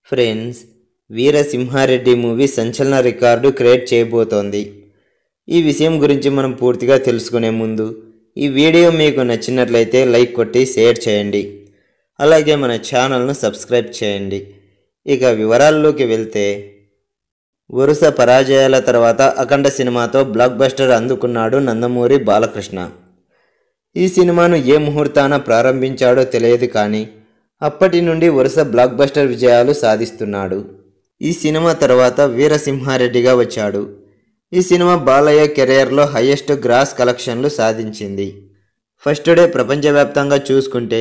Friends, Veera Simha Reddy movie సంచలన record create చేయబోతోంది. ఈ విషయం గురించి మనం పూర్తిగా తెలుసుకునే ముందు ఈ వీడియో మీకు నచ్చినట్లయితే లైక్ కొట్టి షేర్ చేయండి. అలాగే మన ఛానల్ను సబ్స్క్రైబ్ చేయండి. ఇక వివరాల్లోకి వెళ్తే, వరుస పరాజయాల తర్వాత అఖండ సినిమాతో బ్లాక్ బస్టర్ అందుకున్నాడు నందమూరి బాలకృష్ణ. ఈ సినిమాను ఏ ముహూర్తాన ప్రారంభించాడో తెలియదు, కానీ అప్పటి నుండి వరుస బ్లాక్ బస్టర్ విజయాలు సాధిస్తున్నాడు. ఈ సినిమా తర్వాత వీరసింహారెడ్డిగా వచ్చాడు. ఈ సినిమా బాలయ్య కెరియర్లో హైయెస్ట్ గ్రాస్ కలెక్షన్లు సాధించింది. ఫస్ట్ డే ప్రపంచవ్యాప్తంగా చూసుకుంటే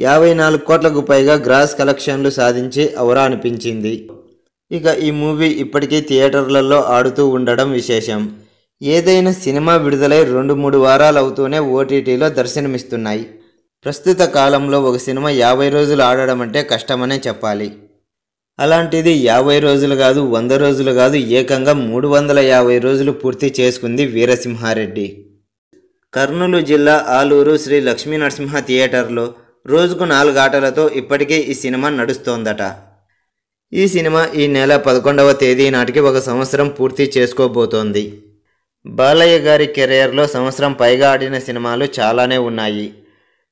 54 కోట్లకు పైగా గ్రాస్ కలెక్షన్లు సాధించి ఔరా అనిపించింది. ఇక ఈ మూవీ ఇప్పటికీ థియేటర్లలో ఆడుతూ ఉండడం విశేషం. ఏదైనా సినిమా విడుదలై 2-3 వారాలు అవుతూనే ఓటీటీలో దర్శనమిస్తున్నాయి. ప్రస్తుత కాలంలో ఒక సినిమా 50 రోజులు ఆడడం అంటే కష్టమనే చెప్పాలి. అలాంటిది 50 రోజులు కాదు, 100 రోజులు కాదు, ఏకంగా 350 రోజులు పూర్తి చేసుకుంది వీరసింహారెడ్డి. కర్నూలు జిల్లా ఆలూరు శ్రీ లక్ష్మీ నరసింహ థియేటర్లో రోజుకు 4 ఆటలతో ఇప్పటికే ఈ సినిమా నడుస్తోందట. ఈ సినిమా ఈ నెల 11వ తేదీ నాటికి 1 సంవత్సరం పూర్తి చేసుకోబోతోంది. బాలయ్య గారి కెరియర్లో సంవత్సరం పైగా ఆడిన సినిమాలు చాలానే ఉన్నాయి,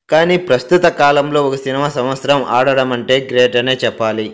కానీ ప్రస్తుత కాలంలో ఒక సినిమా సంవత్సరం ఆడడం అంటే గ్రేట్ అనే చెప్పాలి.